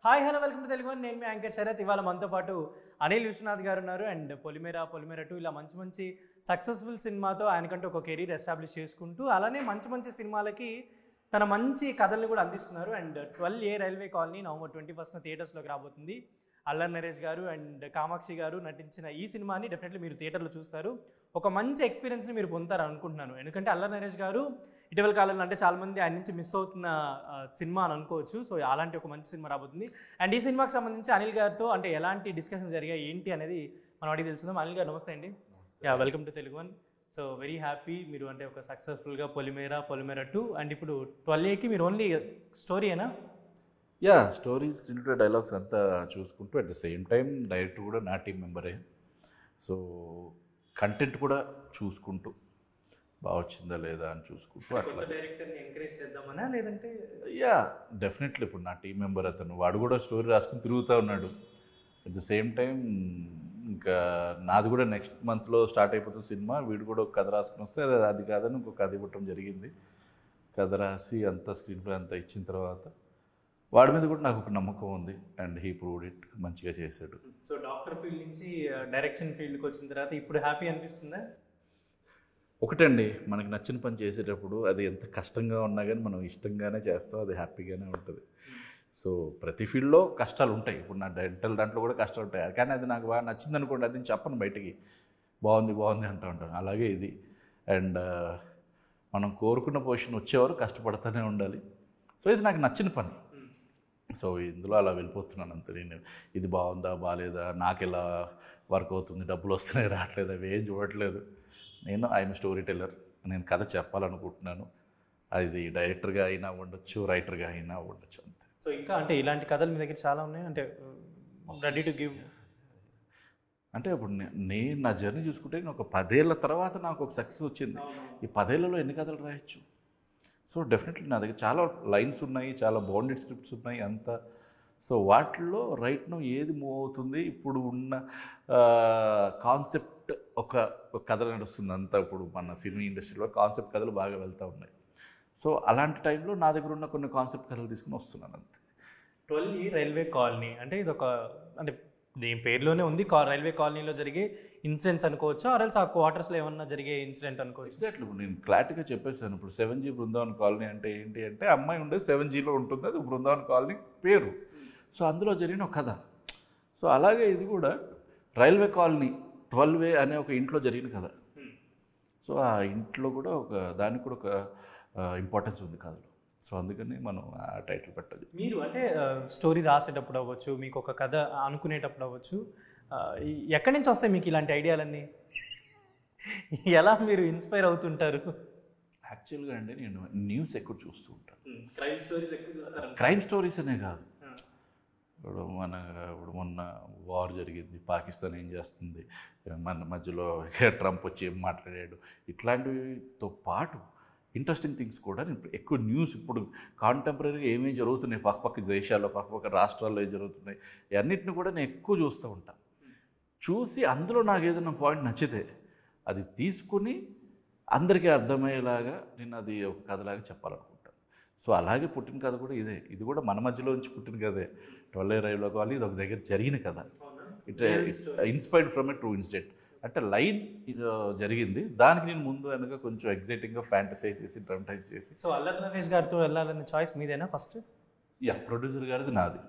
Hi hello welcome to Telugu one. నేను మీ anchor Sarath. ఇవాళ మనతో పాటు అనిల్ విశ్వనాథ్ గారు ఉన్నారు. అండ్ పొలిమేర 2 ఇలా మంచి మంచి సక్సెస్ఫుల్ సినిమాతో ఆయనకంటూ ఒక కెరీర్ ఎస్టాబ్లిష్ చేసుకుంటూ అలానే మంచి మంచి సినిమాలకి తన మంచి కథల్ని కూడా అందిస్తున్నారు. And 12A railway colony November 21న థియేటర్స్లోకి రాబోతుంది. అల్లరి నరేష్ గారు అండ్ కామాక్షి గారు నటించిన ఈ సినిమాని డెఫినెట్లీ మీరు థియేటర్లో చూస్తారు. ఒక మంచి ఎక్స్పీరియన్స్ని మీరు పొందుతారు అనుకుంటున్నాను. ఎందుకంటే అల్లరి నరేష్ గారు ఇటీవల కాలంలో అంటే చాలామంది ఆయన నుంచి మిస్ అవుతున్న సినిమా అని అనుకోవచ్చు. సో అలాంటి ఒక మంచి సినిమా రాబోతుంది. అండ్ ఈ సినిమాకి సంబంధించి అనిల్ గారితో అంటే ఎలాంటి డిస్కషన్ జరిగాయి ఏంటి అనేది మనం అడిగి తెలుసుకుందాం. అనిల్ గారు నమస్తే అండి. Welcome to Telugu one. So very happy మీరు అంటే ఒక సక్సెస్ఫుల్గా పొలిమేర 2 అండ్ ఇప్పుడు 12Aకి మీరు ఓన్లీ స్టోరీయేనా? స్టోరీ, స్క్రీన్ ప్లే, డైలాగ్స్ అంతా చూసుకుంటూ at the same time director కూడా నా టీం మెంబరే. సో కంటెంట్ కూడా చూసుకుంటూ బాగా వచ్చిందా లేదా అని చూసుకుంటూ అట్లా డైరెక్టర్ని ఎంకరేజ్ చేద్దామనా లేదంటే డెఫినెట్లీ ఇప్పుడు నా టీం మెంబర్ అతను, వాడు కూడా స్టోరీ రాసుకుని తిరుగుతూ ఉన్నాడు. అట్ ద సేమ్ టైం ఇంకా నాది కూడా నెక్స్ట్ మంత్లో స్టార్ట్ అయిపోతుంది సినిమా. వీడు కూడా ఒక కథ రాసుకుని వస్తే అది కాదని ఇంకొక కథ ఇవ్వటం జరిగింది. కథ రాసి అంతా స్క్రీన్ ప్లే అంతా ఇచ్చిన తర్వాత వాడి మీద కూడా నాకు ఒక నమ్మకం ఉంది. అండ్ హీ ప్రూవ్డ్ ఇట్, మంచిగా చేశాడు. సో డాక్టర్ ఫీల్డ్ నుంచి డైరెక్షన్ ఫీల్డ్కి వచ్చిన తర్వాత ఇప్పుడు హ్యాపీ అనిపిస్తుందా? ఒకటండి, మనకి నచ్చిన పని చేసేటప్పుడు అది ఎంత కష్టంగా ఉన్నా కానీ మనం ఇష్టంగానే చేస్తాం, అది హ్యాపీగానే ఉంటుంది. సో ప్రతి ఫీల్డ్లో కష్టాలు ఉంటాయి. ఇప్పుడు నా డెంటల్ దాంట్లో కూడా కష్టాలు ఉంటాయి. కానీ అది నాకు బాగా నచ్చింది అనుకోండి, అది నేను చెప్పను బయటికి, బాగుంది బాగుంది అంటూ ఉంటాను. అలాగే ఇది. అండ్ మనం కోరుకున్న పొజిషన్ వచ్చేవారు కష్టపడుతూనే ఉండాలి. సో ఇది నాకు నచ్చిన పని. సో ఇందులో అలా వెళ్ళిపోతున్నాను అంతే. నేను ఇది బాగుందా బాగాలేదా, నాకు ఎలా వర్క్ అవుతుంది, డబ్బులు వస్తున్నాయి రావట్లేదు, అవి ఏం చూడట్లేదు. నేను ఐఎమ్ స్టోరీ టెల్లర్. నేను కథ చెప్పాలనుకుంటున్నాను. అది డైరెక్టర్గా అయినా ఉండొచ్చు, రైటర్గా అయినా ఉండొచ్చు అంతే. సో ఇంకా అంటే ఇలాంటి కథలు మీ దగ్గర చాలా ఉన్నాయి అంటే రెడీ టు గివ్? అంటే ఇప్పుడు నేను నా జర్నీ చూసుకుంటే నేను ఒక 10 ఏళ్ళ తర్వాత నాకు ఒక సక్సెస్ వచ్చింది. ఈ 10 ఏళ్లలో ఎన్ని కథలు రాయొచ్చు? సో డెఫినెట్లీ నా దగ్గర చాలా లైన్స్ ఉన్నాయి, చాలా బాండెడ్ స్క్రిప్ట్స్ ఉన్నాయి అంతా. సో వాటిల్లో రైట్ నో ఏది మూవ్ అవుతుంది, ఇప్పుడు ఉన్న కాన్సెప్ట్ ఒక కథ నడుస్తుంది అంతా. ఇప్పుడు మన సినిమా ఇండస్ట్రీలో కాన్సెప్ట్ కథలు బాగా వెళ్తూ ఉన్నాయి. సో అలాంటి టైంలో నా దగ్గర ఉన్న కొన్ని కాన్సెప్ట్ కథలు తీసుకుని వస్తున్నాను అంతే. 12A రైల్వే కాలనీ అంటే ఇది ఒక అంటే దీని పేరులోనే ఉంది రైల్వే కాలనీలో జరిగే ఇన్సిడెంట్స్ అనుకోవచ్చు, ఆర్ఎల్స్ ఆ క్వార్టర్స్లో ఏమన్నా జరిగే ఇన్సిడెంట్ అనుకోవచ్చు. ఎగ్జాక్ట్లీ. ఇప్పుడు నేను క్లారిటీగా చెప్పేసాను. ఇప్పుడు 7G బృందావన్ కాలనీ అంటే ఏంటి అంటే అమ్మాయి ఉండేది 7Gలో ఉంటుంది, అది బృందావన్ కాలనీ పేరు. సో అందులో జరిగిన ఒక కథ. సో అలాగే ఇది కూడా రైల్వే కాలనీ 12A అనే ఒక ఇంట్లో జరిగిన కథ. సో ఆ ఇంట్లో కూడా దానికి కూడా ఒక ఇంపార్టెన్స్ ఉంది కథలో. సో అందుకని మనం ఆ టైటిల్ పెట్టాలి. మీరు అంటే స్టోరీ రాసేటప్పుడు అవ్వచ్చు, మీకు ఒక కథ అనుకునేటప్పుడు అవ్వచ్చు, ఎక్కడి నుంచి వస్తాయి మీకు ఇలాంటి ఐడియాలన్నీ? ఎలా మీరు ఇన్స్పైర్ అవుతుంటారు? యాక్చువల్గా అండి నేను న్యూస్ ఎక్కువ చూస్తూ ఉంటాను. క్రైమ్ స్టోరీస్ ఎక్కువ చూస్తారు? క్రైమ్ స్టోరీస్ అనే కాదు, ఇప్పుడు మొన్న వార్ జరిగింది, పాకిస్తాన్ ఏం చేస్తుంది, మన మధ్యలో ట్రంప్ వచ్చి ఏం మాట్లాడాడు, ఇట్లాంటివితో పాటు ఇంట్రెస్టింగ్ థింగ్స్ కూడా నేను ఎక్కువ న్యూస్ ఇప్పుడు కాంటెంపరీగా ఏమేమి జరుగుతున్నాయి పక్క దేశాల్లో, పక్క రాష్ట్రాల్లో ఏం జరుగుతున్నాయి, అన్నిటిని కూడా నేను ఎక్కువ చూస్తూ ఉంటాను. చూసి అందులో నాకు ఏదైనా పాయింట్ నచ్చితే అది తీసుకుని అందరికీ అర్థమయ్యేలాగా నేను అది ఒక కథలాగా చెప్పాలనుకుంటాను. సో అలాగే పుట్టిన కథ కూడా ఇదే. ఇది కూడా మన మధ్యలో నుంచి పుట్టిన కథే. 12A రైల్వే కాలనీ ఇది ఒక దగ్గర జరిగిన కథ. It inspired from a true incident. అంటే లైన్ జరిగింది, దానికి నేను ముందు వెనక కొంచెం ఎగ్జైటింగ్గా ఫ్యాంటసైజ్ చేసి డ్రామటైజ్ చేసి. సో అల్లరి నరేష్ గారితో వెళ్ళాలనే చాయిస్ మీదేనా ఫస్ట్? ప్రొడ్యూసర్ గారిది నాది.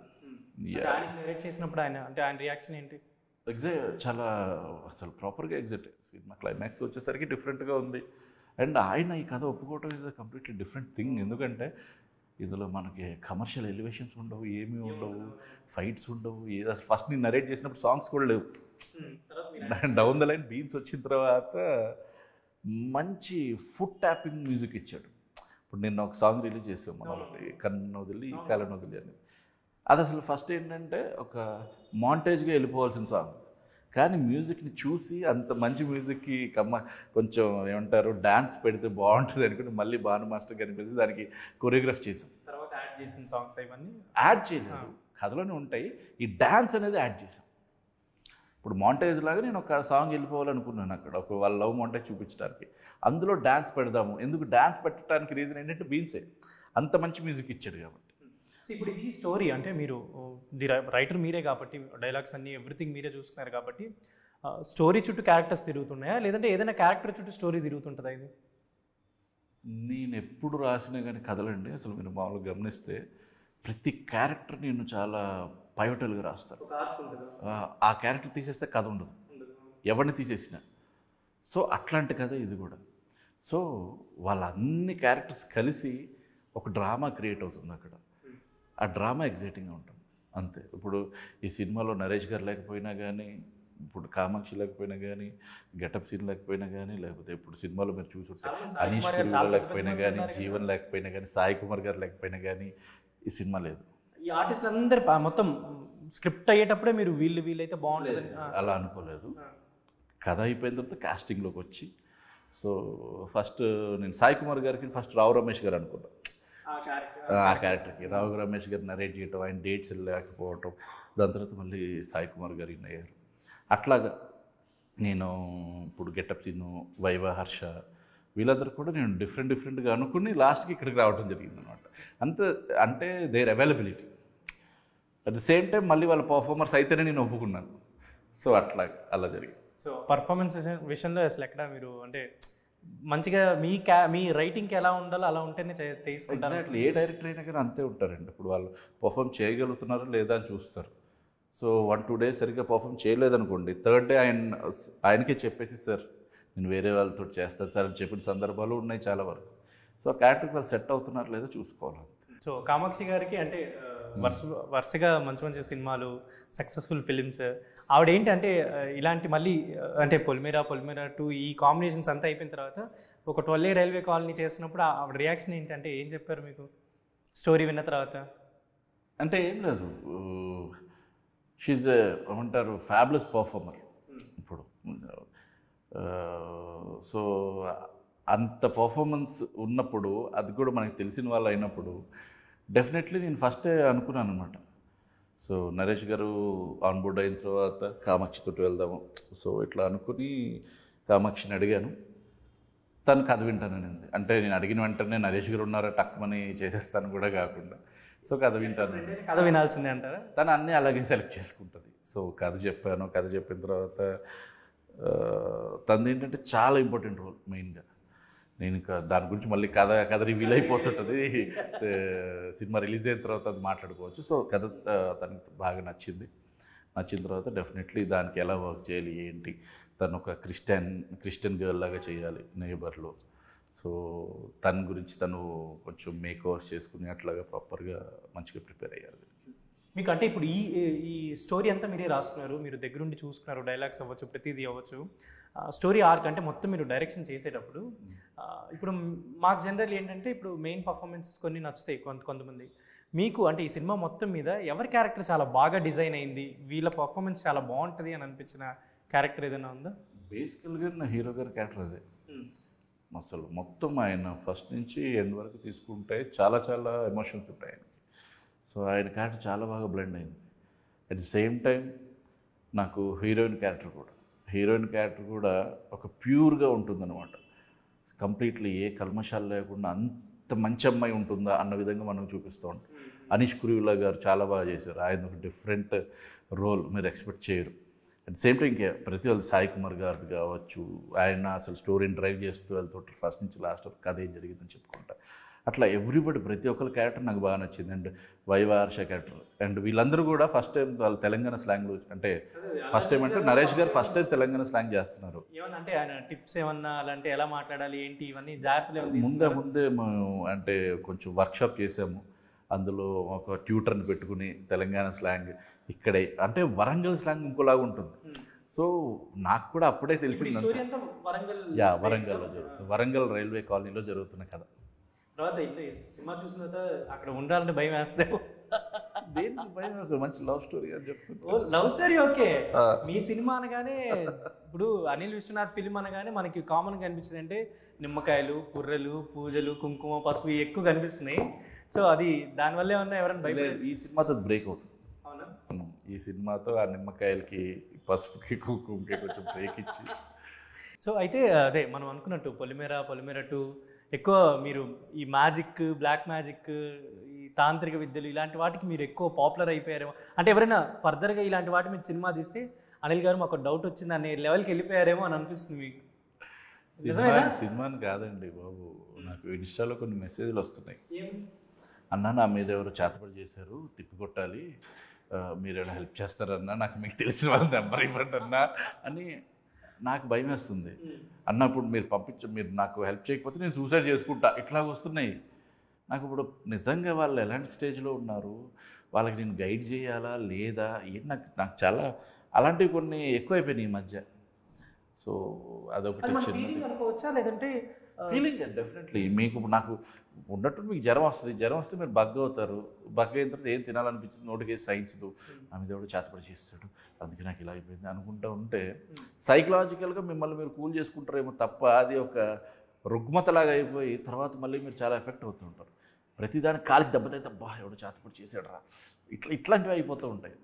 డైరెక్ట్ చేసినప్పుడు ఆయన రియాక్షన్ ఏంటి? చాలా అసలు ప్రాపర్గా ఎగ్జైట్. సినిమా క్లైమాక్స్ వచ్చేసరికి డిఫరెంట్గా ఉంది. అండ్ ఆయన ఈ కథ ఒప్పుకోవటం ఇస్ కంప్లీట్లీ డిఫరెంట్ థింగ్. ఎందుకంటే ఇందులో మనకి కమర్షియల్ ఎలివేషన్స్ ఉండవు, ఏమీ ఉండవు, ఫైట్స్ ఉండవు, ఏదో అసలు ఫస్ట్ నేను నరేట్ చేసినప్పుడు సాంగ్స్ కూడా లేవు. డౌన్ ద లైన్ బీన్స్ వచ్చిన తర్వాత మంచి ఫుట్ ట్యాపింగ్ మ్యూజిక్ ఇచ్చాడు. ఇప్పుడు నిన్న ఒక సాంగ్ రిలీజ్ చేసాం మన ఒకటి, కన్ను వదిలి కాలను వదిలి అని. అది అసలు ఫస్ట్ ఏంటంటే ఒక మాంటేజ్గా వెళ్ళిపోవాల్సిన సాంగ్, కానీ మ్యూజిక్ని చూసి అంత మంచి మ్యూజిక్కి కొంచెం ఏమంటారు డ్యాన్స్ పెడితే బాగుంటుంది అనుకుని మళ్ళీ భాను మాస్టర్ కనిపించి దానికి కొరియోగ్రాఫ్ చేసాం. తర్వాత యాడ్ చేసిన సాంగ్స్ ఇవన్నీ యాడ్ చేయలేదు, కథలోనే ఉంటాయి. ఈ డ్యాన్స్ అనేది యాడ్ చేసాం. ఇప్పుడు మాంటేజ్ లాగా నేను ఒక సాంగ్ వెళ్ళిపోవాలనుకున్నాను అక్కడ, ఒక వాళ్ళ లవ్ మాంటేజ్ చూపించడానికి. అందులో డ్యాన్స్ పెడదాము, ఎందుకు డ్యాన్స్ పెట్టడానికి రీజన్ ఏంటంటే బీన్సే అంత మంచి మ్యూజిక్ ఇచ్చాడు కాబట్టి. సో ఇప్పుడు ఇది స్టోరీ అంటే మీరు ది రైటర్ మీరే కాబట్టి డైలాగ్స్ అన్నీ ఎవ్రీథింగ్ మీరే చూసుకున్నారు కాబట్టి స్టోరీ చుట్టూ క్యారెక్టర్స్ తిరుగుతున్నాయా లేదంటే ఏదైనా క్యారెక్టర్ చుట్టూ స్టోరీ తిరుగుతుంటుందా ఇది? నేను ఎప్పుడు రాసినా కానీ కథలండి అసలు మీరు మామూలుగా గమనిస్తే ప్రతి క్యారెక్టర్ నేను చాలా పైవటల్గా రాస్తాను. ఆ క్యారెక్టర్ తీసేస్తే కథ ఉండదు, ఎవరిని తీసేసినా. సో అట్లాంటి కథ ఇది కూడా. సో వాళ్ళ అన్ని క్యారెక్టర్స్ కలిసి ఒక డ్రామా క్రియేట్ అవుతుంది అక్కడ. ఆ డ్రామా ఎగ్జైటింగ్గా ఉంటుంది అంతే. ఇప్పుడు ఈ సినిమాలో నరేష్ గారు లేకపోయినా కానీ, ఇప్పుడు కామాక్షి లేకపోయినా కానీ, గెటప్ సీన్ లేకపోయినా కానీ, లేకపోతే ఇప్పుడు సినిమాలో మీరు చూసుంటే అనీష్ కుమార్ లేకపోయినా కానీ, జీవన్ లేకపోయినా కానీ, సాయి కుమార్ గారు లేకపోయినా కానీ ఈ సినిమా లేదు. ఈ ఆర్టిస్టులు అందరు మొత్తం స్క్రిప్ట్ అయ్యేటప్పుడే మీరు వీళ్ళైతే బాగుంటుంది అలా అనుకోలేదు. కథ అయిపోయిన తర్వాత కాస్టింగ్లోకి వచ్చి, సో ఫస్ట్ నేను సాయి కుమార్ గారికి ఫస్ట్ రావు రమేష్ గారు అనుకున్నాను. ఆ క్యారెక్టర్కి రావు రమేష్ గారు నరేట్ చేయటం, ఆయన డేట్స్ లేకపోవటం, దాని తర్వాత మళ్ళీ సాయి కుమార్ గారు ఇన్ అయ్యారు. అట్లాగా నేను ఇప్పుడు గెటప్ సీను, వైవా, హర్ష వీళ్ళందరూ కూడా నేను డిఫరెంట్గా అనుకుని లాస్ట్కి ఇక్కడికి రావడం జరిగింది అనమాట. అంటే their availability at the same time మళ్ళీ వాళ్ళ పర్ఫార్మర్స్ అయితేనే నేను ఒప్పుకున్నాను. సో అలా జరిగింది. సో పర్ఫార్మెన్స్ విషయంలో అసలు ఎక్కడ మీరు అంటే మంచిగా మీ రైటింగ్కి ఎలా ఉండాలో అలా ఉంటేనే తీసుకుంటారు. ఎగ్జాక్ట్లీ. ఏ డైరెక్టర్ అయినా కానీ అంతే ఉంటారండి. ఇప్పుడు వాళ్ళు పర్ఫామ్ చేయగలుగుతున్నారా లేదా అని చూస్తారు. సో 1-2 days సరిగ్గా పర్ఫామ్ చేయలేదనుకోండి, థర్డ్ డే ఆయనకే చెప్పేసి సార్ నేను వేరే వాళ్ళతో చేస్తాను సార్ అని చెప్పిన సందర్భాలు ఉన్నాయి చాలా వరకు. సో ఆ క్యారెక్టర్కి వాళ్ళు సెట్ అవుతున్నారు లేదో చూసుకోవాలి. సో కామాక్షి గారికి అంటే వరుసగా మంచి సినిమాలు, సక్సెస్ఫుల్ ఫిలిమ్స్. ఆవిడేంటి అంటే ఇలాంటి మళ్ళీ అంటే పొలిమేరా 2 ఈ కాంబినేషన్స్ అంతా అయిపోయిన తర్వాత ఒక 12A రైల్వే కాలనీ చేసినప్పుడు ఆవిడ రియాక్షన్ ఏంటంటే ఏం చెప్పారు మీకు స్టోరీ విన్న తర్వాత? అంటే ఏం లేదు, షీజ్ ఏమంటారు ఫ్యాబులస్ పర్ఫార్మర్. ఇప్పుడు సో అంత పర్ఫార్మెన్స్ ఉన్నప్పుడు, అది కూడా మనకి తెలిసిన వాళ్ళు అయినప్పుడు డెఫినెట్లీ నేను ఫస్టే అనుకున్నాను అనమాట. సో నరేష్ గారు ఆన్ బోర్డ్ అయిన తర్వాత కామాక్షితో వెళ్దాము, సో ఇట్లా అనుకుని కామాక్షిని అడిగాను. తను కథ వింటానని. అంటే నేను అడిగిన వెంటనే నరేష్ గారు ఉన్నారా టక్మని చేసేస్తాను కూడా కాకుండా, సో కథ వింటాను. కథ వినాల్సిందే అంటారా? తను అన్నీ అలాగే సెలెక్ట్ చేసుకుంటుంది. సో కథ చెప్పాను. కథ చెప్పిన తర్వాత తనది ఏంటంటే చాలా ఇంపార్టెంట్ రోల్ మెయిన్గా. నేను ఇంకా దాని గురించి మళ్ళీ కథ రివీల్ అయిపోతుంటుంది. సినిమా రిలీజ్ అయిన తర్వాత అది మాట్లాడుకోవచ్చు. సో కథ తనకి బాగా నచ్చిన తర్వాత డెఫినెట్లీ దానికి ఎలా వర్క్ చేయాలి ఏంటి, తను ఒక క్రిస్టియన్ గర్ల్ లాగా చేయాలి నేబర్లో. సో తన గురించి తను కొంచెం మేకోవర్స్ చేసుకుని అట్లాగా ప్రాపర్గా మంచిగా ప్రిపేర్ అయ్యారు. మీకు అంటే ఇప్పుడు ఈ స్టోరీ అంతా మీరే రాసుకున్నారు, మీరు దగ్గరుండి చూసుకున్నారు, డైలాగ్స్ అవ్వచ్చు, ప్రతిదీ అవ్వచ్చు, స్టోరీ ఆర్క్ అంటే మొత్తం మీరు డైరెక్షన్ చేసేటప్పుడు ఇప్పుడు మాకు జనరల్ ఏంటంటే ఇప్పుడు మెయిన్ పర్ఫార్మెన్సెస్ కొన్ని నచ్చుతాయి కొంతమంది. మీకు అంటే ఈ సినిమా మొత్తం మీద ఎవరి క్యారెక్టర్ చాలా బాగా డిజైన్ అయింది, వీళ్ళ పర్ఫార్మెన్స్ చాలా బాగుంటుంది అని అనిపించిన క్యారెక్టర్ ఏదైనా ఉందా? బేసికల్గా నా హీరో గారి క్యారెక్టర్ అదే. అసలు మొత్తం ఆయన ఫస్ట్ నుంచి ఎండ్ వరకు తీసుకుంటే చాలా ఎమోషన్స్ ఉంటాయి ఆయనకి. సో ఆయన క్యారెక్టర్ చాలా బాగా బ్లెండ్ అయింది. అట్ ది సేమ్ టైం నాకు హీరోయిన్ క్యారెక్టర్ కూడా ఒక ప్యూర్గా ఉంటుందన్నమాట. కంప్లీట్లీ ఏ కల్మషాలు లేకుండా అంత మంచి అమ్మాయి ఉంటుందా అన్న విధంగా మనం చూపిస్తూ ఉంటాం. అనీష్ కురివిలా గారు చాలా బాగా చేశారు. ఆయన ఒక డిఫరెంట్ రోల్ మీరు ఎక్స్పెక్ట్ చేయరు. అట్ ది సేమ్ టైం ఇంకా ప్రతి వాళ్ళు సాయి కుమార్ గారిది కావచ్చు, ఆయన అసలు స్టోరీని డ్రైవ్ చేస్తూ వెళ్తుంటే ఫస్ట్ నుంచి లాస్ట్ వరకు కథ ఏం జరిగిందని చెప్పుకుంటా. అట్లా ఎవ్రీబడి ప్రతి ఒక్కరి క్యారెక్టర్ నాకు బాగా నచ్చింది. And viva, Harsha character and వీళ్ళందరూ కూడా ఫస్ట్ టైం వాళ్ళు తెలంగాణ స్లాంగ్లో, అంటే ఫస్ట్ టైం అంటే నరేష్ గారు ఫస్ట్ టైం తెలంగాణ స్లాంగ్ చేస్తున్నారు. ఏమన్నా ఆయన టిప్స్ ఏమన్నా అలాంటి ఎలా మాట్లాడాలి ఏంటి ఇవన్నీ జాగ్రత్తలు ముందే మేము అంటే కొంచెం వర్క్షాప్ చేసాము. అందులో ఒక ట్యూటర్ని పెట్టుకుని తెలంగాణ స్లాంగ్ ఇక్కడే అంటే వరంగల్ స్లాంగ్ ఇంకోలాగా ఉంటుంది. సో నాకు కూడా అప్పుడే తెలిసింది. వరంగల్లో జరుగుతుంది, వరంగల్ రైల్వే కాలనీలో జరుగుతున్న కథ. తర్వాత సినిమా చూసిన తర్వాత అక్కడ ఉండాలంటే భయం వేస్తావు? దేనికి భయం? ఒక మంచి లవ్ స్టోరీ అని చెప్తున్నా. Love story okay. మీ సినిమా అనగానే ఇప్పుడు అనిల్ విశ్వనాథ్ ఫిల్మ్ అనగానే మనకి కామన్గా కనిపించింది అంటే నిమ్మకాయలు, పుర్రెలు, పూజలు, కుంకుమ, పసుపు ఎక్కువ కనిపిస్తున్నాయి. సో అది దానివల్ల ఏమన్నా ఎవరైనా భయం? ఈ సినిమాతో బ్రేక్ అవుతుంది. అవునా? ఈ సినిమాతో ఆ నిమ్మకాయలకి, పసుపుకి, కుంకుమకి కొంచెం బ్రేక్ ఇచ్చి. సో అయితే అదే మనం అనుకున్నట్టు పొలిమేరా 2 ఎక్కువ మీరు ఈ మ్యాజిక్, బ్లాక్ మ్యాజిక్, ఈ తాంత్రిక విద్యలు ఇలాంటి వాటికి మీరు ఎక్కువ పాపులర్ అయిపోయారేమో. అంటే ఎవరైనా ఫర్దర్గా ఇలాంటి వాటి మీద సినిమా తీస్తే అనిల్ గారు మాకు డౌట్ వచ్చింది అనే లెవెల్కి వెళ్ళిపోయారేమో అని అనిపిస్తుంది మీకు. సినిమాని కాదండి బాబు, నాకు ఇన్స్టాలో కొన్ని మెసేజ్లు వస్తున్నాయి. అన్న నా మీద ఎవరు చేతపడి చేశారు, తిప్పికొట్టాలి, మీరు ఏమైనా హెల్ప్ చేస్తారన్నా, నాకు మీకు తెలిసిన వాళ్ళ నెంబర్ ఇవ్వండి అన్నా అని. నాకు భయం వేస్తుంది. అన్నప్పుడు మీరు నాకు హెల్ప్ చేయకపోతే నేను సూసైడ్ చేసుకుంటా, ఇట్లా వస్తున్నాయి నాకు. ఇప్పుడు నిజంగా వాళ్ళు ఎలాంటి స్టేజ్లో ఉన్నారు, వాళ్ళకి నేను గైడ్ చేయాలా లేదా ఏంటి, నాకు చాలా అలాంటివి కొన్ని ఎక్కువైపోయినాయి ఈ మధ్య. సో అదొకటి అనుకోవచ్చా, లేదంటే ఫీలింగ్ డెఫినెట్లీ. మీకు నాకు ఉన్నట్టు మీకు జ్వరం వస్తే మీరు బగ్ అవుతారు. బగ్ అయిన తర్వాత ఏం తినాలనిపించింది, నోటికి సహించదు, నా మీద ఎవడు చేతపడి చేస్తాడు, అందుకే నాకు ఇలా అయిపోయింది అనుకుంటూ ఉంటే సైకలాజికల్గా మిమ్మల్ని మీరు కూల్ చేసుకుంటారేమో తప్ప అది ఒక రుగ్మతలాగా అయిపోయి తర్వాత మళ్ళీ మీరు చాలా ఎఫెక్ట్ అవుతూ ఉంటారు. ప్రతిదానికి కాలికి దెబ్బతైతే అబ్బా ఎవడు చేతపడి చేసాడు రా, ఇట్లాంటివి అయిపోతూ ఉంటాయి.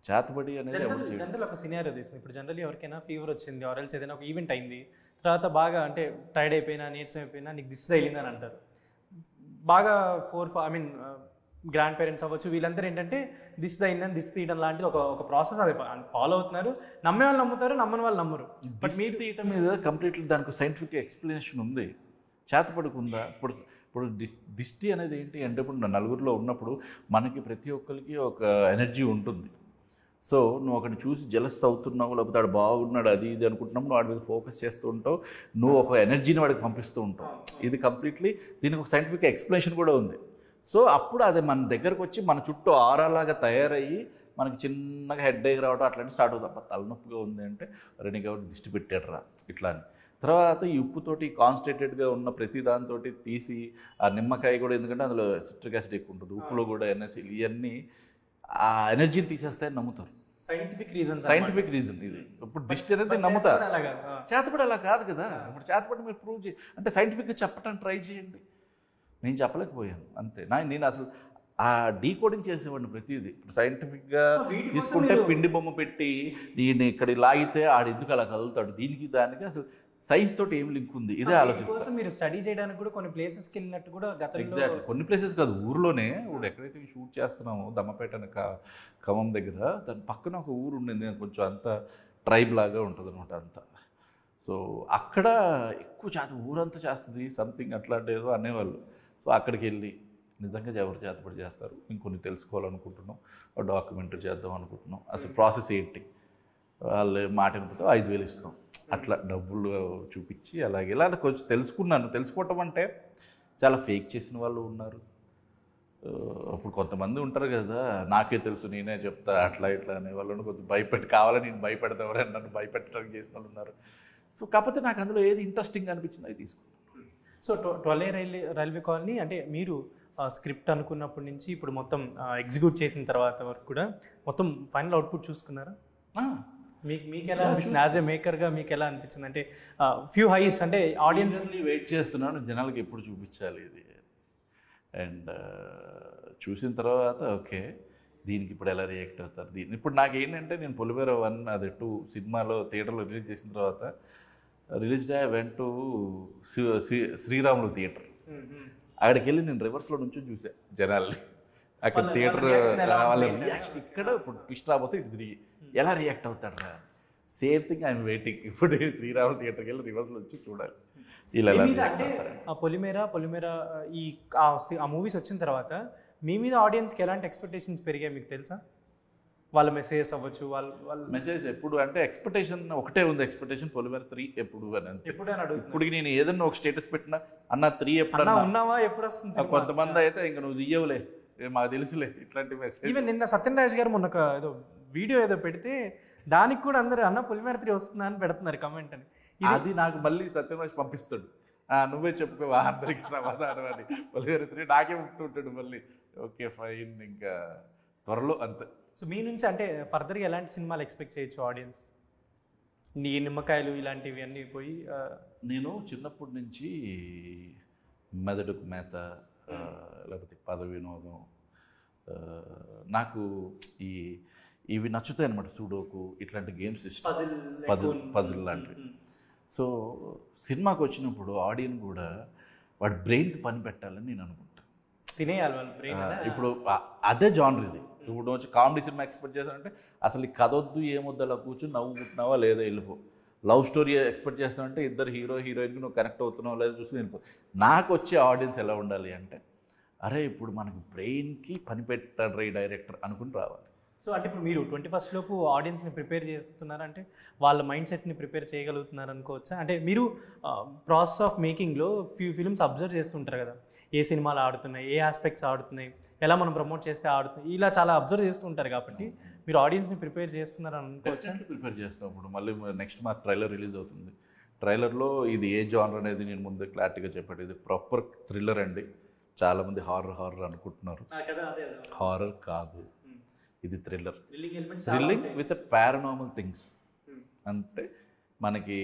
చేతబడి అనేది జనరల్ ఒక సినారియో తీసుకుంది. ఇప్పుడు జనరల్లీ ఎవరికైనా ఫీవర్ వచ్చింది, ఆర్ఎల్స్ ఏదైనా ఒక ఈవెంట్ అయింది, తర్వాత బాగా అంటే టైర్డ్ అయిపోయినా, నీరసం అయిపోయినా, నీకు దిష్టి తగిలిందని అంటారు. బాగా గ్రాండ్ పేరెంట్స్ అవ్వచ్చు, వీళ్ళందరూ ఏంటంటే దిష్టి తగిలిందని దిష్టి తీయడం లాంటిది ఒక ప్రాసెస్ అది ఫాలో అవుతున్నారు. నమ్మే వాళ్ళు నమ్ముతారు, నమ్మని వాళ్ళు నమ్మరు. బట్ మీరు తీయటం మీద కంప్లీట్లీ దానికి సైంటిఫిక్ ఎక్స్ప్లెనేషన్ ఉంది. చేతపడుకుందా ఇప్పుడు దిష్టి అనేది ఏంటి అంటే, ఇప్పుడు నలుగురిలో ఉన్నప్పుడు మనకి ప్రతి ఒక్కరికి ఒక ఎనర్జీ ఉంటుంది. సో నువ్వు ఒకరిని చూసి జెలస్ అవుతున్నావు, లేకపోతే వాడు బాగున్నాడు అది ఇది అనుకుంటున్నావు, నువ్వు వాడి మీద ఫోకస్ చేస్తూ ఉంటావు, నువ్వు ఒక ఎనర్జీని వాడికి పంపిస్తూ ఉంటావు. ఇది కంప్లీట్లీ దీనికి ఒక సైంటిఫిక్ ఎక్స్ప్లెనేషన్ కూడా ఉంది. సో అప్పుడు అది మన దగ్గరకు వచ్చి మన చుట్టూ ఆరాలాగా తయారయ్యి మనకి చిన్నగా హెడ్ఏక్ రావడం అట్లాంటి స్టార్ట్ అవుతుంది. తలనొప్పిగా ఉంది అంటే అరే నీకు ఎవరు దిష్టి పెట్టాడరా ఇట్లా అని. తర్వాత ఈ ఉప్పుతోటి కాన్సన్ట్రేటెడ్గా ఉన్న ప్రతి దాంతో తీసి ఆ నిమ్మకాయ కూడా, ఎందుకంటే అందులో సిట్రిక్ యాసిడ్ ఎక్కువ ఉంటుంది, ఉప్పులో కూడా ఎన్ఎస్సీ, ఇవన్నీ ఆ ఎనర్జీని తీసేస్తాయని నమ్ముతారు. సైంటిఫిక్ రీజన్ ఇది. ఇప్పుడు దిష్టి అనేది నమ్ముతారు, చేతపడి అలా కాదు కదా. ఇప్పుడు చేతపడి మీరు ప్రూవ్ అంటే సైంటిఫిక్గా చెప్పడానికి ట్రై చేయండి. నేను చెప్పలేకపోయాను అంతే. నేను అసలు ఆ డీకోడింగ్ చేసేవాడిని ప్రతిదీ. ఇప్పుడు సైంటిఫిక్గా తీసుకుంటే పిండి బొమ్మ పెట్టి దీన్ని ఇక్కడ లాగితే ఆడు ఎందుకు అలా కదులుతాడు, దీనికి దానికి అసలు సైన్స్ తోటి ఏం లింక్ ఉంది, ఇదే ఆలోచిస్తాను. మీరు స్టడీ చేయడానికి కూడా కొన్ని ప్లేసెస్కి వెళ్ళినట్టు కూడా ఎగ్జాక్ట్ కొన్ని ప్లేసెస్ కాదు, ఊర్లోనే ఇప్పుడు ఎక్కడైతే షూట్ చేస్తున్నామో దమ్మపేట అని ఖమ్మం దగ్గర, దాని పక్కన ఒక ఊరు ఉండింది, కొంచెం అంత ట్రైబ్ లాగా ఉంటుంది అనమాట అంతా. సో అక్కడ ఎక్కువ ఊరంతా చేస్తుంది సంథింగ్ అట్లాంటి ఏదో అనేవాళ్ళు. సో అక్కడికి వెళ్ళి నిజంగా ఎవరు చేతపడి చేస్తారు ఇంకొన్ని తెలుసుకోవాలనుకుంటున్నాం, డాక్యుమెంటరీ చేద్దాం అనుకుంటున్నాం, అసలు ప్రాసెస్ ఏంటి, వాళ్ళు మాట వినిపోతే 5,000 ఇస్తాం, అట్లా డబ్బులు చూపించి అలాగే ఇలా కొంచెం తెలుసుకున్నాను. తెలుసుకోవటం అంటే చాలా ఫేక్ చేసిన వాళ్ళు ఉన్నారు. అప్పుడు కొంతమంది ఉంటారు కదా, నాకే తెలుసు నేనే చెప్తా అట్లా ఇట్లా అనే వాళ్ళు కొంచెం కావాలని నేను భయపెడతా, ఎవరైనా నన్ను భయపెట్టడానికి చేసిన వాళ్ళు ఉన్నారు. సో కాకపోతే నాకు అందులో ఏది ఇంట్రెస్టింగ్ అనిపించింది అది తీసుకున్నాను. సో 12A రైల్వే కాలనీ అంటే మీరు స్క్రిప్ట్ అనుకున్నప్పటి నుంచి ఇప్పుడు మొత్తం ఎగ్జిక్యూట్ చేసిన తర్వాత వరకు కూడా మొత్తం ఫైనల్ అవుట్పుట్ చూసుకున్నారా? మీకు ఎలా అనిపించింది యాజ్ ఏ మేకర్గా? మీకు ఎలా అనిపించింది అంటే ఫ్యూ హైస్ అంటే ఆడియన్స్ వెయిట్ చేస్తున్నాను జనాలకి ఎప్పుడు చూపించాలి ఇది, అండ్ చూసిన తర్వాత ఓకే దీనికి ఇప్పుడు ఎలా రియాక్ట్ అవుతారు దీన్ని. ఇప్పుడు నాకు ఏంటంటే నేను పొలిమేర 1 అది 2 సినిమాలో థియేటర్లో రిలీజ్ చేసిన తర్వాత release day went to Sriramulu theatre. అక్కడికి వెళ్ళి నేను రివర్స్లో నుంచి చూసాను జనాల్ని, అక్కడ థియేటర్ వాళ్ళ రియాక్షన్ ఇక్కడ ఇప్పుడు ట్విస్ట్ రాబోతే ఇటు తిరిగి ఎలా రియాక్ట్ అవుతాడు రా, సేమ్ థింగ్ ఐఎమ్ వెయిటింగ్. ఇప్పుడు శ్రీరాములు థియేటర్కి వెళ్ళి రివర్స్లో వచ్చి చూడాలి ఇలా. అంటే పొలిమేర ఈ ఆ మూవీస్ వచ్చిన తర్వాత మీ మీద ఆడియన్స్కి ఎలాంటి ఎక్స్పెక్టేషన్స్ పెరిగాయి మీకు తెలుసా? వాళ్ళ మెసేజెస్ అవ్వచ్చు, వాళ్ళ మెసేజ్ ఎప్పుడు అంటే ఎక్స్పెక్టేషన్ ఒకటే ఉంది, ఎక్స్పెక్టేషన్ పొలిమేర 3 ఎప్పుడు అని అంతే. ఇప్పుడు నేను ఏదన్నా ఒక స్టేటస్ పెట్టినా అన్న 3 ఎప్పుడన్నా ఉన్నావా ఎప్పుడు వస్తుంది. కొంతమంది అయితే ఇంకా నువ్వు దియ్యవులే మాకు తెలుసులే ఇట్లాంటి మెసేజ్. ఈవెన్ నిన్న సత్యనారాయణ గారు మొన్న ఏదో వీడియో ఏదో పెడితే దానికి కూడా అందరూ అన్న పొలిమేర 3 వస్తుందా అని పెడుతున్నారు కమెంట్ అని. అది నాకు మళ్ళీ సత్యనారాయణ పంపిస్తాడు, నువ్వే చెప్పుకోవా అందరికి సమాధానం అని. పొలిమేర 3 నాకే పంపుతుంటాడు మళ్ళీ. ఓకే ఫైన్ ఇంకా త్వరలో అంతే. సో మీ నుంచి అంటే ఫర్దర్గా ఎలాంటి సినిమాలు ఎక్స్పెక్ట్ చేయొచ్చు ఆడియన్స్? నీ నిమ్మకాయలు ఇలాంటివి అన్నీ పోయి. నేను చిన్నప్పటి నుంచి మెదడుకు మేత లేకపోతే పద వినోదం నాకు ఇవి నచ్చుతాయి అనమాట. సూడోకు ఇట్లాంటి గేమ్స్ ఇష్టం, పజిల్ లాంటివి. సో సినిమాకి వచ్చినప్పుడు ఆడియన్స్ కూడా వాడి బ్రెయిన్కి పని పెట్టాలని నేను అనుకుంటాను. తినేయాలి వాళ్ళు బ్రెయిన్. ఇప్పుడు అదే జానర్ ఇది. ఇప్పుడు వచ్చి కామెడీ సినిమా ఎక్స్పెక్ట్ చేస్తానంటే అసలు ఈ కథ వద్దు ఏమొద్దు అలా కూర్చొని నవ్వుకుంటున్నావా లేదా వెళ్ళిపో. లవ్ స్టోరీ ఎక్స్పెక్ట్ చేస్తానంటే ఇద్దరు హీరో హీరోయిన్కి నువ్వు కనెక్ట్ అవుతున్నావు లేదా చూసుకుని వెళ్ళిపో. నాకు వచ్చే ఆడియన్స్ ఎలా ఉండాలి అంటే, అరే ఇప్పుడు మనకి బ్రెయిన్కి పని పెట్టాడు ఈ డైరెక్టర్ అనుకుని రావాలి. సో అంటే ఇప్పుడు మీరు 21st లోపు ఆడియన్స్ని ప్రిపేర్ చేస్తున్నారంటే వాళ్ళ మైండ్ సెట్ని ప్రిపేర్ చేయగలుగుతున్నారు అనుకోవచ్చా? అంటే మీరు ప్రాసెస్ ఆఫ్ మేకింగ్లో ఫ్యూ ఫిల్మ్స్ అబ్జర్వ్ చేస్తుంటారు కదా, ఏ సినిమాలు ఆడుతున్నాయి, ఏ ఆస్పెక్ట్స్ ఆడుతున్నాయి, ఎలా మనం ప్రమోట్ చేస్తే ఆడుతుంది, ఇలా చాలా అబ్జర్వ్ చేస్తూ ఉంటారు కాబట్టి మీరు ఆడియన్స్ని ప్రిపేర్ చేస్తున్నారు అనుకోవచ్చా? ప్రిపేర్ చేస్తాం. ఇప్పుడు మళ్ళీ నెక్స్ట్ మా ట్రైలర్ రిలీజ్ అవుతుంది. ట్రైలర్లో ఇది ఏ జానర్ అనేది నేను ముందే క్లారిటీగా చెప్పాడు. ఇది ప్రాపర్ థ్రిల్లర్ అండి. చాలామంది హారర్ అనుకుంటున్నారు. హారర్ కాదు, ఇది thriller. Thrilling with paranormal things. అంటే మనకి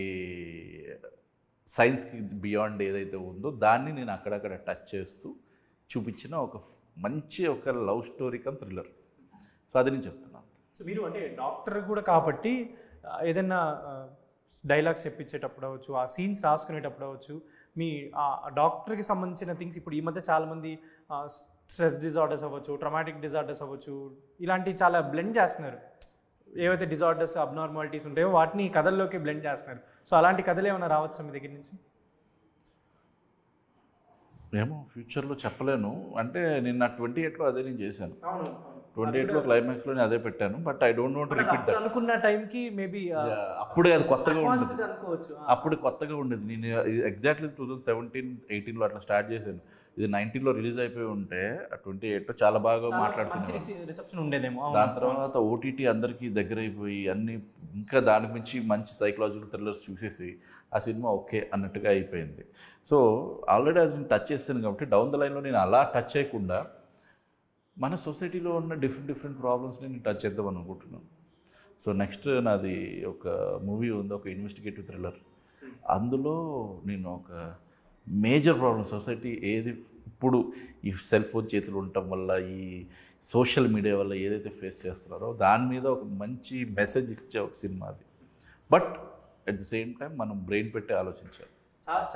సైన్స్కి బియాండ్ ఏదైతే ఉందో దాన్ని నేను అక్కడక్కడ టచ్ చేస్తూ చూపించిన ఒక మంచి ఒక love story come thriller. So అది నేను చెప్తున్నాను. సో మీరు అంటే డాక్టర్ కూడా కాబట్టి ఏదైనా డైలాగ్స్ చెప్పించేటప్పుడు అవ్వచ్చు, ఆ సీన్స్ రాసుకునేటప్పుడు అవ్వచ్చు, మీ ఆ డాక్టర్కి సంబంధించిన థింగ్స్ ఇప్పుడు ఈ మధ్య చాలామంది స్ట్రెస్ డిజార్డర్స్ అవ్వచ్చు, ట్రమాటిక్ డిజార్డర్స్ అవ్వచ్చు, ఇలాంటివి చాలా బ్లెండ్ చేస్తున్నారు. ఏవైతే డిజార్డర్స్ అబ్నార్మాలిటీస్ ఉంటాయో వాటిని కథల్లోకి బ్లెండ్ చేస్తున్నారు. సో అలాంటి కథలు ఏమైనా రావచ్చా మీ దగ్గర నుంచి? ఏమో ఫ్యూచర్లో చెప్పలేను. అంటే నేను నా 28లో అదే నేను చేశాను. 28లో క్లైమాక్స్లోనే అదే పెట్టాను. But I don't want to repeat that. అనుకున్న టైంకి మేబీ అప్పుడే అది కొత్తగా ఉండేది. అనుకోవచ్చు. అప్పుడు కొత్తగా ఉండేది. నేను ఎగ్జాక్ట్లీ 2017-18లో అట్లా స్టార్ట్ చేశాను. ఇది 19లో రిలీజ్ అయిపోయి ఉంటే 28లో చాలా బాగా మాట్లాడుకున్నాను. రిసెప్షన్ ఉండేదేమో. దాని తర్వాత ఓటీటీ అందరికీ దగ్గర అయిపోయి అన్ని ఇంకా దానికి మించి మంచి సైకలాజికల్ థ్రిల్లర్స్ చూసేసి ఆ సినిమా ఓకే అన్నట్టుగా అయిపోయింది. సో ఆల్రెడీ అది నేను టచ్ చేస్తాను కాబట్టి డౌన్ ద లైన్లో నేను అలా టచ్ చేయకుండా మన సొసైటీలో ఉన్న డిఫరెంట్ ప్రాబ్లమ్స్ని నేను టచ్ చేద్దాం అనుకుంటున్నాను. సో నెక్స్ట్ నాది ఒక మూవీ ఉంది, ఒక ఇన్వెస్టిగేటివ్ థ్రిల్లర్. అందులో నేను ఒక మేజర్ ప్రాబ్లం సొసైటీ ఏది ఇప్పుడు ఈ సెల్ ఫోన్ చేతులు ఉండటం వల్ల ఈ సోషల్ మీడియా వల్ల ఏదైతే ఫేస్ చేస్తున్నారో దాని మీద ఒక మంచి మెసేజ్ ఇచ్చే ఒక సినిమా అది. But at the same time మనం బ్రెయిన్ పెట్టి ఆలోచించాలి.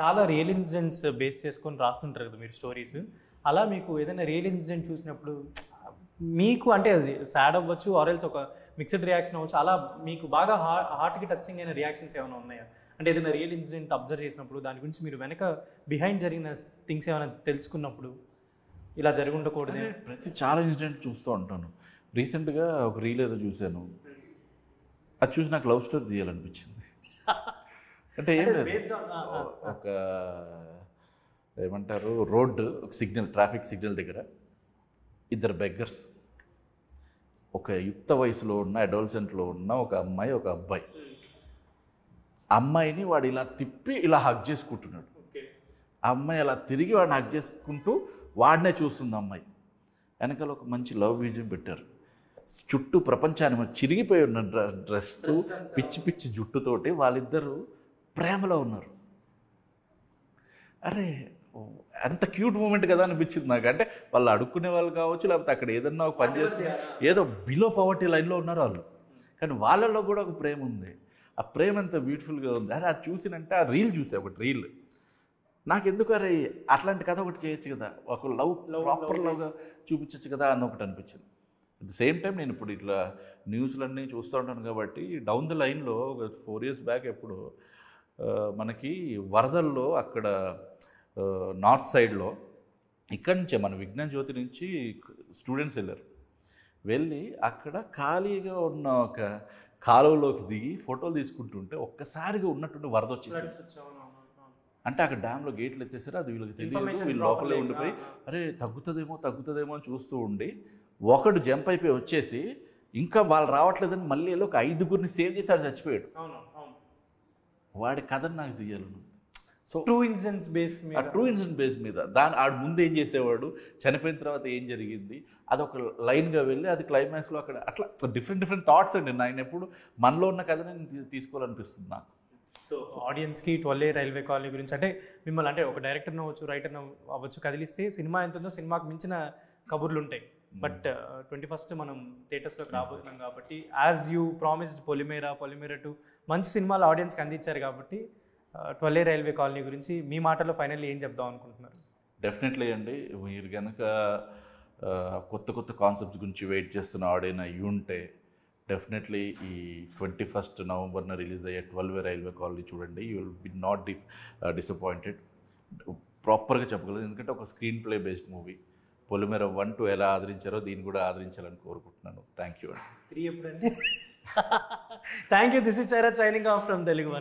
చాలా రియల్ ఇన్సిడెంట్స్ బేస్ చేసుకొని రాస్తుంటారు కదా మీరు స్టోరీస్. అలా మీకు ఏదైనా రియల్ ఇన్సిడెంట్ చూసినప్పుడు మీకు అంటే అది సాడ్ అవ్వచ్చు, ఆర్ఎల్స్ ఒక మిక్స్డ్ రియాక్షన్ అవ్వచ్చు, అలా మీకు బాగా హార్ట్కి టచింగ్ అయిన రియాక్షన్స్ ఏమైనా ఉన్నాయా? అంటే ఏదైనా రియల్ ఇన్సిడెంట్ అబ్జర్వ్ చేసినప్పుడు దాని గురించి మీరు వెనక బిహైండ్ జరిగిన థింగ్స్ ఏమైనా తెలుసుకున్నప్పుడు ఇలా జరిగి ఉండకూడదు. చాలా ఇన్సిడెంట్ చూస్తూ ఉంటాను. రీసెంట్గా ఒక రీల్ ఏదో చూశాను, అది చూసి నాకు లవ్ స్టోరీ తీయాలనిపించింది. అంటే ఏం లేదు, ఒక ఏమంటారు రోడ్డు ఒక సిగ్నల్, ట్రాఫిక్ సిగ్నల్ దగ్గర ఇద్దరు బెగ్గర్స్, ఒక యుక్త వయసులో ఉన్న అడోల్సెంట్లో ఉన్న ఒక అమ్మాయి ఒక అబ్బాయి. అమ్మాయిని వాడు ఇలా తిప్పి ఇలా హగ్ చేసుకుంటున్నాడు. ఆ అమ్మాయి అలా తిరిగి వాడిని హగ్ చేసుకుంటూ వాడినే చూస్తుంది. అమ్మాయి వెనకాల ఒక మంచి లవ్ బీజం పెట్టారు. చుట్టూ ప్రపంచాన్ని చిరిగిపోయి ఉన్న డ్రెస్, పిచ్చి పిచ్చి జుట్టుతోటి వాళ్ళిద్దరూ ప్రేమలో ఉన్నారు. అరే అంత క్యూట్ మూమెంట్ కదా అనిపించింది నాకు. అంటే వాళ్ళు అడుక్కునే వాళ్ళు కావచ్చు, లేకపోతే అక్కడ ఏదన్నా ఒక పని చేసుకుని ఏదో బిలో పవర్టీ లైన్లో ఉన్నారు వాళ్ళు, కానీ వాళ్ళల్లో కూడా ఒక ప్రేమ ఉంది. ఆ ప్రేమ ఎంత బ్యూటిఫుల్గా ఉంది. అరే అది చూసినంటే ఆ రీల్ చూసా, ఒకటి రీల్ నాకెందుకు అరే అట్లాంటి కథ ఒకటి చేయొచ్చు కదా, ఒక ప్రాపర్ లవ్గా చూపించచ్చు కదా అని ఒకటి అనిపించింది. అట్ ది సేమ్ టైం నేను ఇప్పుడు ఇట్లా న్యూస్లన్నీ చూస్తూ ఉంటాను కాబట్టి డౌన్ ద లైన్లో ఒక 4 years బ్యాక్ ఎప్పుడు మనకి వరదల్లో అక్కడ నార్త్ సైడ్లో ఇక్కడి నుంచే మన విజ్ఞాన జ్యోతి నుంచి స్టూడెంట్స్ వెళ్ళి అక్కడ ఖాళీగా ఉన్న ఒక కాలువలోకి దిగి ఫోటోలు తీసుకుంటుంటే ఒక్కసారిగా ఉన్నట్టుండి వరద వచ్చేసి, అంటే అక్కడ డ్యామ్లో గేట్లు ఎత్తేసారు. అది వీళ్ళకి తెలియదు, వీళ్ళు లోపలే ఉండిపోయి అరే తగ్గుతుందేమో అని చూస్తూ ఉండి ఒకడు జంప్ అయిపోయి వచ్చేసి ఇంకా వాళ్ళు రావట్లేదని మళ్ళీ వెళ్ళి ఒక 5గురిని సేవ్ చేసి ఆడు చచ్చిపోయాడు. వాడి కథను నాకు తీయాలను. సో ట్రూ ఇన్సిడెంట్స్ బేస్ మీద దాని ఆడు ముందు ఏం చేసేవాడు, చనిపోయిన తర్వాత ఏం జరిగింది, అదొక లైన్గా వెళ్ళి అది క్లైమాక్స్లో అక్కడ అట్లా డిఫరెంట్ థాట్స్ అండి. నేను ఎప్పుడు మనలో ఉన్న కథని నేను తీసుకోవాలనిపిస్తుంది నాకు. సో ఆడియన్స్కి 12A రైల్వే కాలనీ గురించి అంటే మిమ్మల్ని అంటే ఒక డైరెక్టర్ అవ్వచ్చు, రైటర్ అవ్వచ్చు, కదిలిస్తే సినిమా ఎంత ఉందో సినిమాకి మించిన కబుర్లు ఉంటాయి. బట్ 21st మనం థియేటర్స్లోకి రాబోతున్నాం కాబట్టి యాజ్ యూ ప్రామిస్డ్ పొలిమేరా 2 మంచి సినిమాలు ఆడియన్స్కి అందించారు కాబట్టి 12A రైల్వే కాలనీ గురించి మీ మాటలో ఫైనల్లీ ఏం చెప్దాం అనుకుంటున్నారు? డెఫినెట్లీ అండి, మీరు కనుక కొత్త కొత్త కాన్సెప్ట్స్ గురించి వెయిట్ చేస్తున్న ఆడియన్ అయ్యి ఉంటే డెఫినెట్లీ ఈ 21st నవంబర్న రిలీజ్ అయ్యే 12A రైల్వే కాలనీ చూడండి. You will be not disappointed. ప్రాపర్గా చెప్పగలదు, ఎందుకంటే ఒక స్క్రీన్ ప్లే బేస్డ్ మూవీ. పొలిమేర 1, 2 ఎలా ఆదరించారో దీన్ని కూడా ఆదరించాలని కోరుకుంటున్నాను. థ్యాంక్ యూ అండి. 3 ఎప్పుడండి? Thank you. దిస్ ఇస్ చైరత్ signing off from Telugu one.